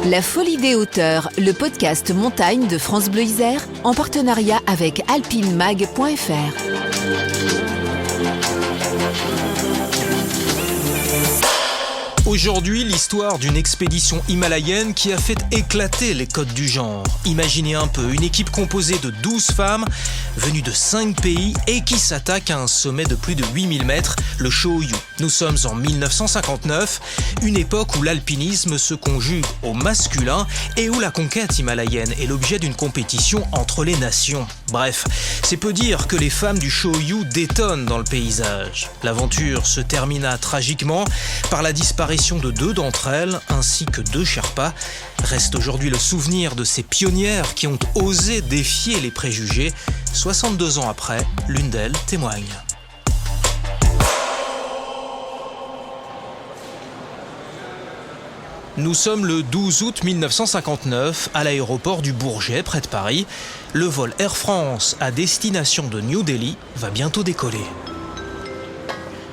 La Folie des hauteurs, le podcast montagne de France Bleu Isère, en partenariat avec alpinemag.fr. Aujourd'hui, l'histoire d'une expédition himalayenne qui a fait éclater les codes du genre. Imaginez un peu, une équipe composée de 12 femmes, venues de 5 pays et qui s'attaque à un sommet de plus de 8000 mètres, le Cho-Oyu. Nous sommes en 1959, une époque où l'alpinisme se conjugue au masculin et où la conquête himalayenne est l'objet d'une compétition entre les nations. Bref, c'est peu dire que les femmes du Cho-Oyu détonnent dans le paysage. L'aventure se termina tragiquement par la disparition de 2 d'entre elles, ainsi que 2 Sherpas. Reste aujourd'hui le souvenir de ces pionnières qui ont osé défier les préjugés. 62 ans après, l'une d'elles témoigne. Nous sommes le 12 août 1959 à l'aéroport du Bourget, près de Paris. Le vol Air France à destination de New Delhi va bientôt décoller.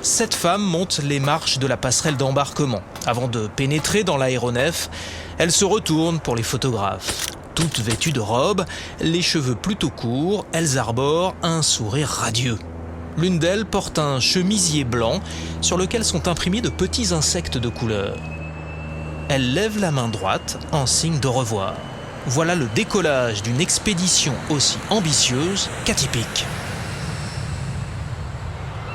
7 femmes montent les marches de la passerelle d'embarquement. Avant de pénétrer dans l'aéronef, elles se retournent pour les photographes. Toutes vêtues de robes, les cheveux plutôt courts, elles arborent un sourire radieux. L'une d'elles porte un chemisier blanc sur lequel sont imprimés de petits insectes de couleur. Elle lève la main droite en signe de revoir. Voilà le décollage d'une expédition aussi ambitieuse qu'atypique.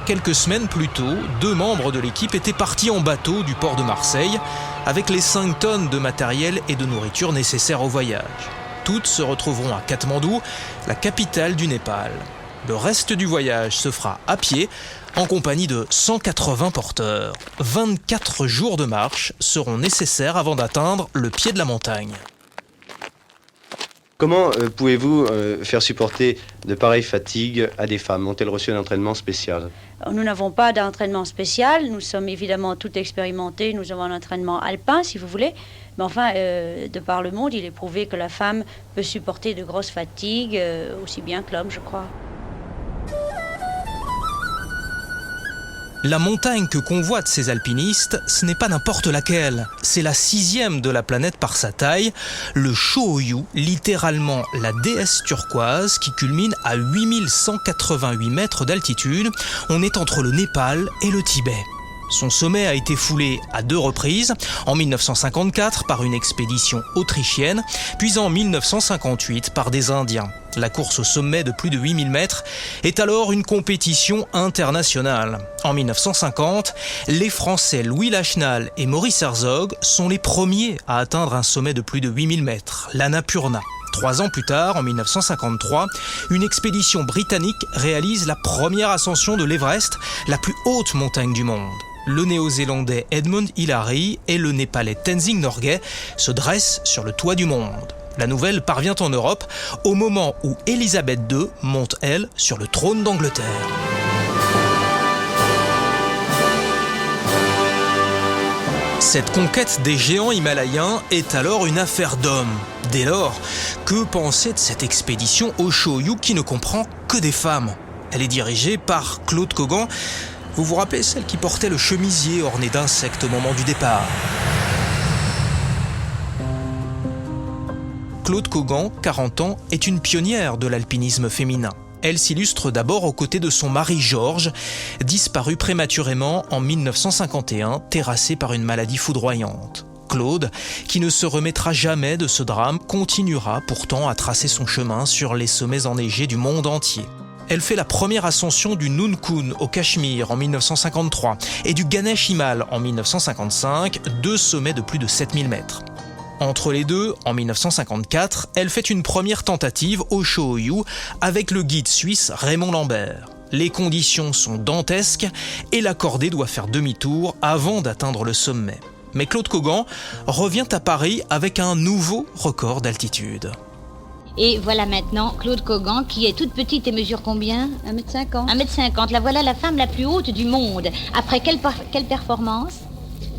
Quelques semaines plus tôt, 2 membres de l'équipe étaient partis en bateau du port de Marseille avec les 5 tonnes de matériel et de nourriture nécessaires au voyage. Toutes se retrouveront à Katmandou, la capitale du Népal. Le reste du voyage se fera à pied en compagnie de 180 porteurs. 24 jours de marche seront nécessaires avant d'atteindre le pied de la montagne. Comment pouvez-vous faire supporter de pareilles fatigues à des femmes? Ont-elles reçu un entraînement spécial? Nous n'avons pas d'entraînement spécial. Nous sommes évidemment toutes expérimentées. Nous avons un entraînement alpin, si vous voulez. Mais enfin, de par le monde, il est prouvé que la femme peut supporter de grosses fatigues, aussi bien que l'homme, je crois. La montagne que convoitent ces alpinistes, ce n'est pas n'importe laquelle. C'est la 6e de la planète par sa taille, le Cho-Oyu, littéralement la déesse turquoise qui culmine à 8188 mètres d'altitude. On est entre le Népal et le Tibet. Son sommet a été foulé à 2 reprises, en 1954 par une expédition autrichienne, puis en 1958 par des Indiens. La course au sommet de plus de 8000 mètres est alors une compétition internationale. En 1950, les Français Louis Lachenal et Maurice Herzog sont les premiers à atteindre un sommet de plus de 8000 mètres, l'Annapurna. 3 ans plus tard, en 1953, une expédition britannique réalise la première ascension de l'Everest, la plus haute montagne du monde. Le néo-zélandais Edmund Hillary et le népalais Tenzing Norgay se dressent sur le toit du monde. La nouvelle parvient en Europe au moment où Élisabeth II monte, elle, sur le trône d'Angleterre. Cette conquête des géants himalayens est alors une affaire d'hommes. Dès lors, que penser de cette expédition au Cho-Oyu qui ne comprend que des femmes? Elle est dirigée par Claude Cogan. Vous vous rappelez celle qui portait le chemisier orné d'insectes au moment du départ? Claude Cogan, 40 ans, est une pionnière de l'alpinisme féminin. Elle s'illustre d'abord aux côtés de son mari Georges, disparu prématurément en 1951, terrassé par une maladie foudroyante. Claude, qui ne se remettra jamais de ce drame, continuera pourtant à tracer son chemin sur les sommets enneigés du monde entier. Elle fait la première ascension du Nunkun au Cachemire en 1953 et du Ganesh Himal en 1955, 2 sommets de plus de 7000 mètres. Entre les deux, en 1954, elle fait une première tentative au Cho-Oyu avec le guide suisse Raymond Lambert. Les conditions sont dantesques et la cordée doit faire demi-tour avant d'atteindre le sommet. Mais Claude Cogan revient à Paris avec un nouveau record d'altitude. Et voilà maintenant Claude Cogan qui est toute petite et mesure combien? 1m50. 1m50, la voilà la femme la plus haute du monde. Après quelle performance?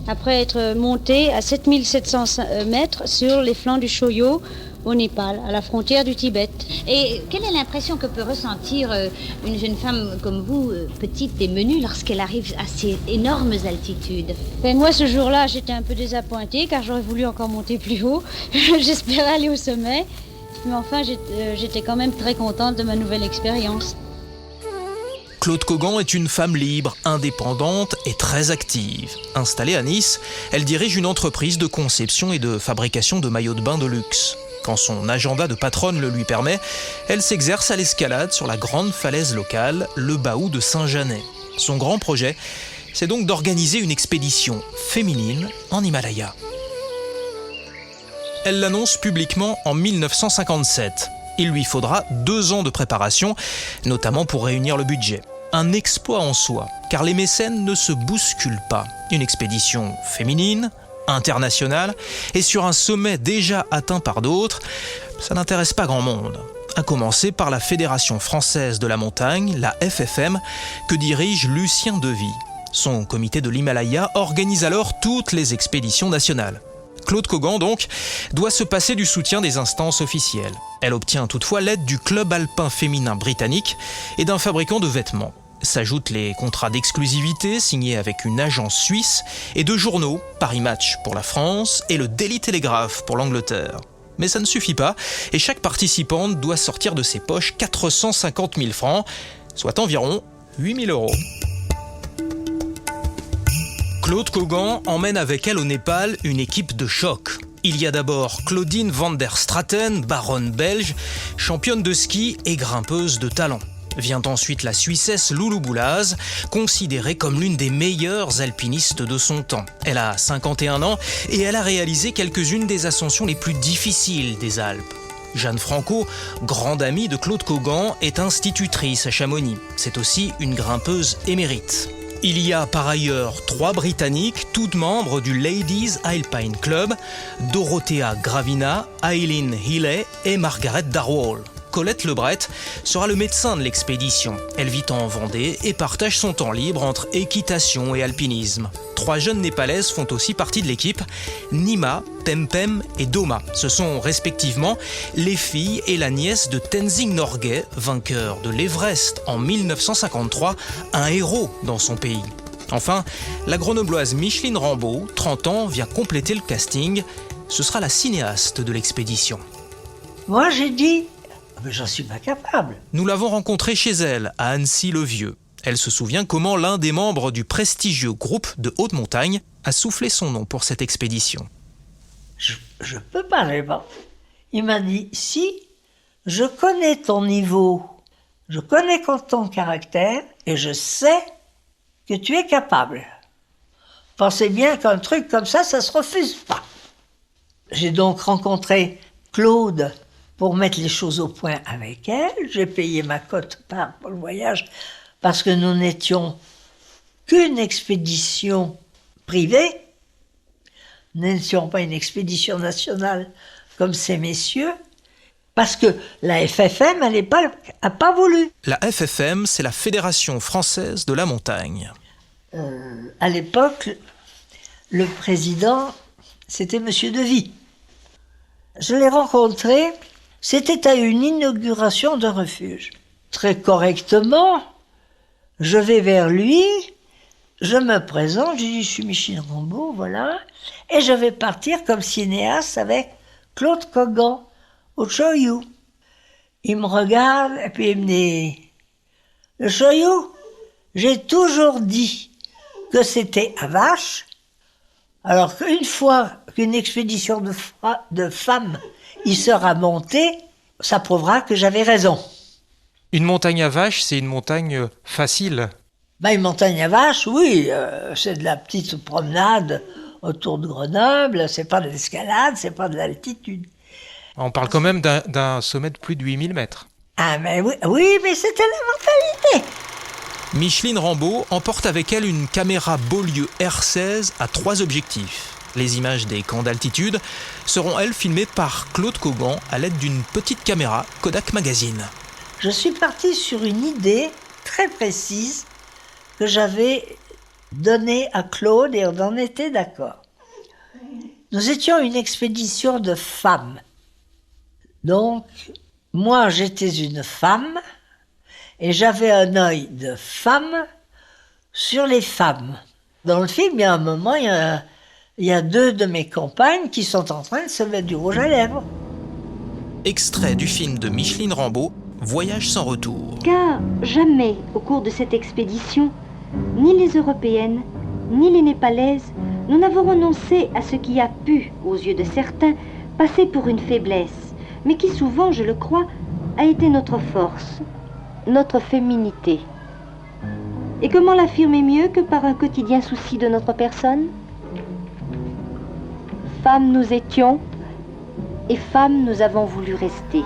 Après être montée à 7700 mètres sur les flancs du Cho-Oyu, au Népal, à la frontière du Tibet. Et quelle est l'impression que peut ressentir une jeune femme comme vous, petite et menue, lorsqu'elle arrive à ces énormes altitudes? Ben moi, ce jour-là, j'étais un peu désappointée car j'aurais voulu encore monter plus haut. J'espérais aller au sommet. Mais enfin, j'étais quand même très contente de ma nouvelle expérience. Claude Cogan est une femme libre, indépendante et très active. Installée à Nice, elle dirige une entreprise de conception et de fabrication de maillots de bain de luxe. Quand son agenda de patronne le lui permet, elle s'exerce à l'escalade sur la grande falaise locale, le Bahou de Saint-Janet. Son grand projet, c'est donc d'organiser une expédition féminine en Himalaya. Elle l'annonce publiquement en 1957. Il lui faudra 2 ans de préparation, notamment pour réunir le budget. Un exploit en soi, car les mécènes ne se bousculent pas. Une expédition féminine, internationale, et sur un sommet déjà atteint par d'autres, ça n'intéresse pas grand monde. À commencer par la Fédération française de la montagne, la FFM, que dirige Lucien Devy. Son comité de l'Himalaya organise alors toutes les expéditions nationales. Claude Cogan, donc, doit se passer du soutien des instances officielles. Elle obtient toutefois l'aide du Club alpin féminin britannique et d'un fabricant de vêtements. S'ajoutent les contrats d'exclusivité signés avec une agence suisse et 2 journaux, Paris Match pour la France et le Daily Telegraph pour l'Angleterre. Mais ça ne suffit pas et chaque participante doit sortir de ses poches 450 000 francs, soit environ 8 000 €. Claude Cogan emmène avec elle au Népal une équipe de choc. Il y a d'abord Claudine van der Straten, baronne belge, championne de ski et grimpeuse de talent. Vient ensuite la Suissesse Loulou Boulaz, considérée comme l'une des meilleures alpinistes de son temps. Elle a 51 ans et elle a réalisé quelques-unes des ascensions les plus difficiles des Alpes. Jeanne Franco, grande amie de Claude Cogan, est institutrice à Chamonix. C'est aussi une grimpeuse émérite. Il y a par ailleurs 3 Britanniques, toutes membres du Ladies Alpine Club, Dorothea Gravina, Eileen Healy et Margaret Darwall. Colette Lebret sera le médecin de l'expédition. Elle vit en Vendée et partage son temps libre entre équitation et alpinisme. 3 jeunes népalaises font aussi partie de l'équipe, Nima, Pempem et Doma. Ce sont respectivement les filles et la nièce de Tenzing Norgay, vainqueur de l'Everest en 1953, un héros dans son pays. Enfin, la grenobloise Micheline Rambaud, 30 ans, vient compléter le casting. Ce sera la cinéaste de l'expédition. Moi, j'ai dit... mais j'en suis pas capable. Nous l'avons rencontrée chez elle, à Annecy-le-Vieux. Elle se souvient comment l'un des membres du prestigieux groupe de haute montagne a soufflé son nom pour cette expédition. Je peux pas, il m'a dit, si, je connais ton niveau, je connais ton caractère et je sais que tu es capable. Pensez bien qu'un truc comme ça se refuse pas. J'ai donc rencontré Claude pour mettre les choses au point avec elle. J'ai payé ma cote part pour le voyage parce que nous n'étions qu'une expédition privée. Nous n'étions pas une expédition nationale comme ces messieurs, parce que la FFM, à l'époque, n'a pas voulu. La FFM, c'est la Fédération française de la montagne. À l'époque, le président, c'était M. Devy. Je l'ai rencontré, c'était à une inauguration d'un refuge. Très correctement, je vais vers lui, je me présente, je dis, je suis Micheline Rambaud, voilà, et je vais partir comme cinéaste avec Claude Cogan au Choyou. Il me regarde, et puis il me dit, le Choyou, j'ai toujours dit que c'était à Vache, alors qu'une fois qu'une expédition de femmes y sera montée, ça prouvera que j'avais raison. Une montagne à vaches, c'est une montagne facile. Une montagne à vaches, oui, c'est de la petite promenade autour de Grenoble, c'est pas de l'escalade, c'est pas de l'altitude. On parle quand même d'un sommet de plus de 8000 mètres. Ah mais oui, mais c'était la mentalité. Micheline Rambaud emporte avec elle une caméra Beaulieu R16 à 3 objectifs. Les images des camps d'altitude seront, elles, filmées par Claude Cogan à l'aide d'une petite caméra Kodak Magazine. Je suis partie sur une idée très précise que j'avais donnée à Claude et on en était d'accord. Nous étions une expédition de femmes. Donc, moi, j'étais une femme et j'avais un œil de femme sur les femmes. Dans le film, il y a un moment, il y a 2 de mes compagnes qui sont en train de se mettre du rouge à lèvres. Extrait du film de Micheline Rambeau, Voyage sans retour. Car jamais, au cours de cette expédition, ni les Européennes, ni les Népalaises, nous n'avons renoncé à ce qui a pu, aux yeux de certains, passer pour une faiblesse, mais qui souvent, je le crois, a été notre force, notre féminité. Et comment l'affirmer mieux que par un quotidien souci de notre personne ? Femmes nous étions, et femmes nous avons voulu rester.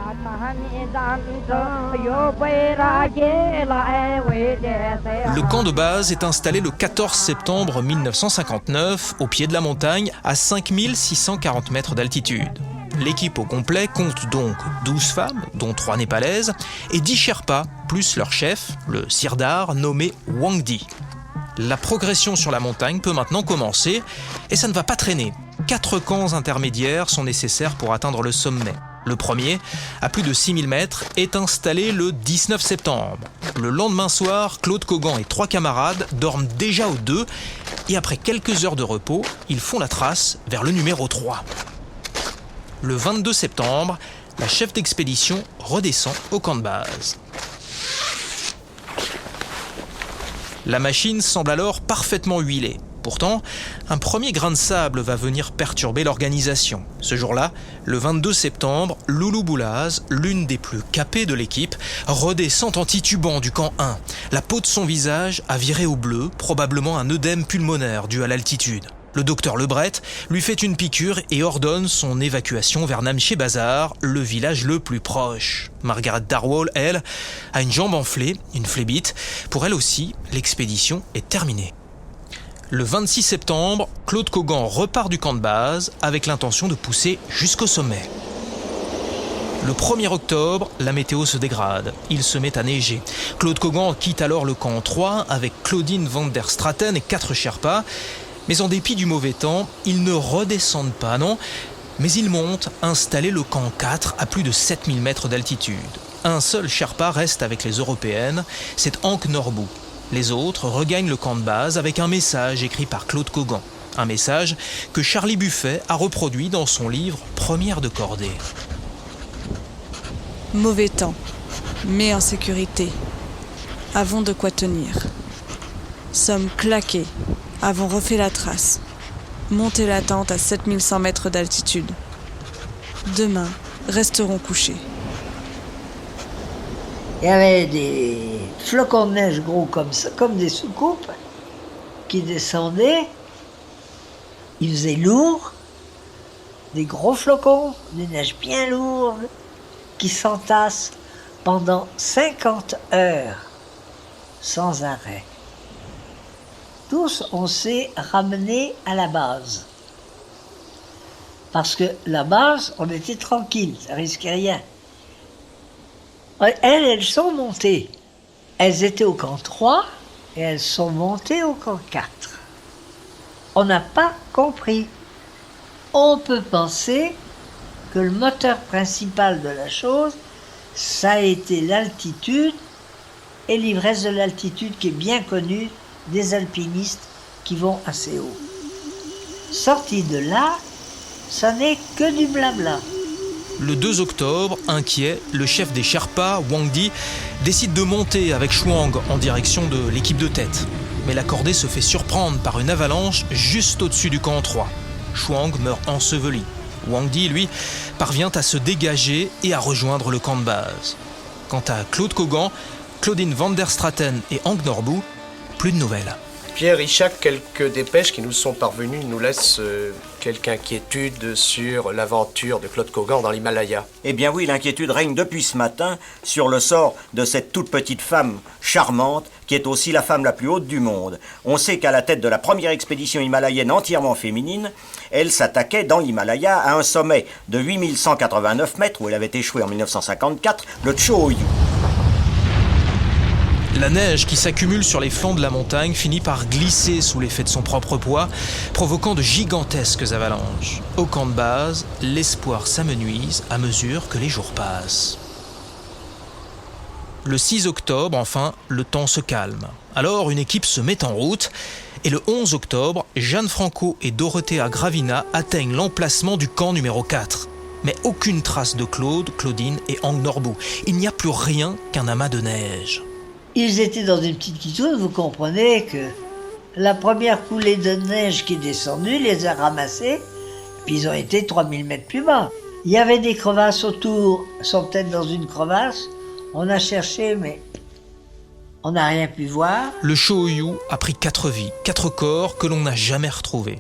Le camp de base est installé le 14 septembre 1959 au pied de la montagne à 5640 mètres d'altitude. L'équipe au complet compte donc 12 femmes, dont 3 népalaises, et 10 Sherpas, plus leur chef, le sirdar nommé Wangdi. La progression sur la montagne peut maintenant commencer, et ça ne va pas traîner. 4 camps intermédiaires sont nécessaires pour atteindre le sommet. Le premier, à plus de 6000 mètres, est installé le 19 septembre. Le lendemain soir, Claude Cogan et 3 camarades dorment déjà aux 2, et après quelques heures de repos, ils font la trace vers le numéro 3. Le 22 septembre, la chef d'expédition redescend au camp de base. La machine semble alors parfaitement huilée. Pourtant, un premier grain de sable va venir perturber l'organisation. Ce jour-là, le 22 septembre, Loulou Boulaz, l'une des plus capées de l'équipe, redescend en titubant du camp 1. La peau de son visage a viré au bleu, probablement un œdème pulmonaire dû à l'altitude. Le docteur Lebret lui fait une piqûre et ordonne son évacuation vers Namche Bazar, le village le plus proche. Margaret Darwall, elle, a une jambe enflée, une phlébite. Pour elle aussi, l'expédition est terminée. Le 26 septembre, Claude Cogan repart du camp de base avec l'intention de pousser jusqu'au sommet. Le 1er octobre, la météo se dégrade. Il se met à neiger. Claude Cogan quitte alors le camp 3 avec Claudine van der Straten et 4 Sherpas. Mais en dépit du mauvais temps, ils ne redescendent pas, non, mais ils montent, installer le camp 4 à plus de 7000 mètres d'altitude. Un seul Sherpa reste avec les Européennes, c'est Hank Norbu. Les autres regagnent le camp de base avec un message écrit par Claude Cogan. Un message que Charlie Buffet a reproduit dans son livre Première de cordée. Mauvais temps, mais en sécurité. Avons de quoi tenir. Sommes claqués. Avons refait la trace. Monté la tente à 7100 mètres d'altitude. Demain, resterons couchés. Il y avait des flocons de neige gros comme ça, comme des soucoupes, qui descendaient. Il faisait lourd, des gros flocons, des neiges bien lourdes, qui s'entassent pendant 50 heures, sans arrêt. Tous, on s'est ramenés à la base. Parce que la base, on était tranquille, ça risquait rien. Elles sont montées. Elles étaient au camp 3 et elles sont montées au camp 4. On n'a pas compris. On peut penser que le moteur principal de la chose, ça a été l'altitude et l'ivresse de l'altitude qui est bien connue des alpinistes qui vont assez haut. Sorti de là, ça n'est que du blabla. Le 2 octobre, inquiet, le chef des Sherpas, Wangdi, décide de monter avec Chouang en direction de l'équipe de tête. Mais la cordée se fait surprendre par une avalanche juste au-dessus du camp 3. Chouang meurt enseveli. Wangdi, lui, parvient à se dégager et à rejoindre le camp de base. Quant à Claude Cogan, Claudine van der Straten et Hank Norbu, plus de nouvelles. Pierre Ichac, quelques dépêches qui nous sont parvenues nous laissent quelque inquiétude sur l'aventure de Claude Cogan dans l'Himalaya. Eh bien oui, l'inquiétude règne depuis ce matin sur le sort de cette toute petite femme charmante qui est aussi la femme la plus haute du monde. On sait qu'à la tête de la première expédition himalayenne entièrement féminine, elle s'attaquait dans l'Himalaya à un sommet de 8189 mètres où elle avait échoué en 1954, le Cho Oyu. La neige qui s'accumule sur les flancs de la montagne finit par glisser sous l'effet de son propre poids, provoquant de gigantesques avalanches. Au camp de base, l'espoir s'amenuise à mesure que les jours passent. Le 6 octobre, enfin, le temps se calme. Alors, une équipe se met en route et le 11 octobre, Jeanne Franco et Dorothea Gravina atteignent l'emplacement du camp numéro 4. Mais aucune trace de Claude, Claudine et Hank Norbout. Il n'y a plus rien qu'un amas de neige. Ils étaient dans une petite quitoune, vous comprenez que la première coulée de neige qui est descendue les a ramassés, puis ils ont été 3000 mètres plus bas. Il y avait des crevasses autour, ils sont peut-être dans une crevasse. On a cherché, mais on n'a rien pu voir. Le Shōyu a pris 4 vies, 4 corps que l'on n'a jamais retrouvés.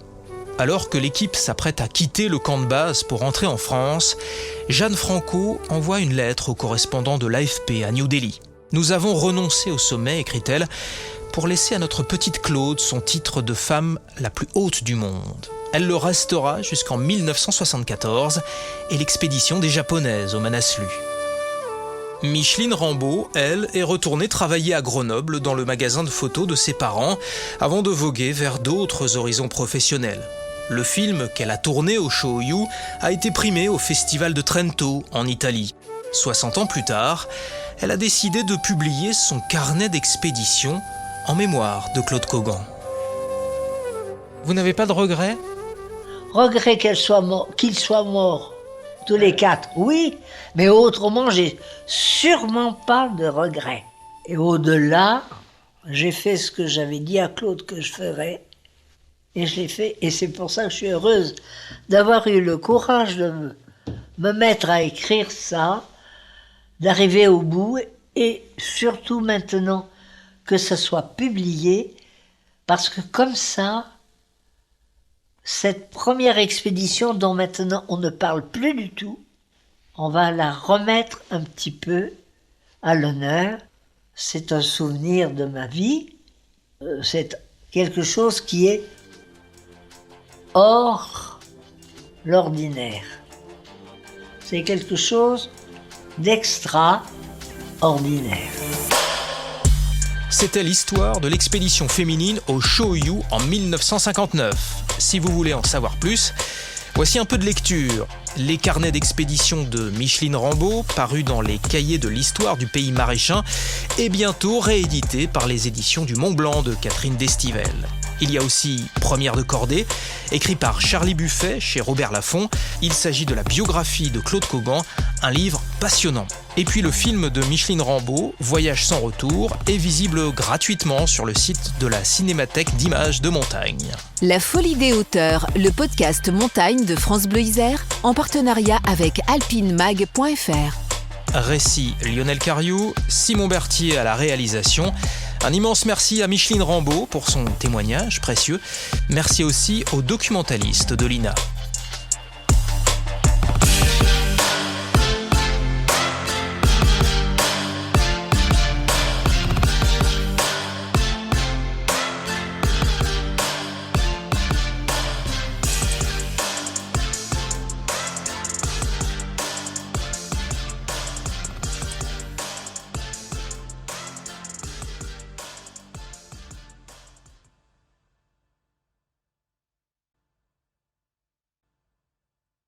Alors que l'équipe s'apprête à quitter le camp de base pour rentrer en France, Jeanne Franco envoie une lettre au correspondant de l'AFP à New Delhi. « Nous avons renoncé au sommet », écrit-elle, « pour laisser à notre petite Claude son titre de femme la plus haute du monde. Elle le restera jusqu'en 1974 et l'expédition des Japonaises au Manaslu. » Micheline Rambaud, elle, est retournée travailler à Grenoble dans le magasin de photos de ses parents avant de voguer vers d'autres horizons professionnels. Le film qu'elle a tourné au Shōyu a été primé au Festival de Trento, en Italie. 60 ans plus tard, elle a décidé de publier son carnet d'expédition en mémoire de Claude Cogan. Vous n'avez pas de regrets ? Regret qu'il soit mort, tous les 4, oui, mais autrement, j'ai sûrement pas de regrets. Et au-delà, j'ai fait ce que j'avais dit à Claude que je ferais, et je l'ai fait, et c'est pour ça que je suis heureuse d'avoir eu le courage de me mettre à écrire ça, d'arriver au bout, et surtout maintenant que ça soit publié, parce que comme ça, cette première expédition dont maintenant on ne parle plus du tout, on va la remettre un petit peu à l'honneur. C'est un souvenir de ma vie, c'est quelque chose qui est hors l'ordinaire. C'est quelque chose d'extraordinaire. C'était l'histoire de l'expédition féminine au Shōyu en 1959. Si vous voulez en savoir plus, voici un peu de lecture. Les carnets d'expédition de Micheline Rambaud, parus dans les cahiers de l'histoire du pays maraîchin, et bientôt réédité par les éditions du Mont Blanc de Catherine Destivelle. Il y a aussi Première de cordée, écrit par Charlie Buffet chez Robert Laffont. Il s'agit de la biographie de Claude Cogan, un livre passionnant. Et puis le film de Micheline Rambaud, Voyage sans retour, est visible gratuitement sur le site de la Cinémathèque d'images de montagne. La folie des hauteurs, le podcast montagne de France Bleu Isère, en partenariat avec alpinemag.fr. Récit Lionel Cariou, Simon Berthier à la réalisation. Un immense merci à Micheline Rambaud pour son témoignage précieux. Merci aussi aux documentalistes de l'INA.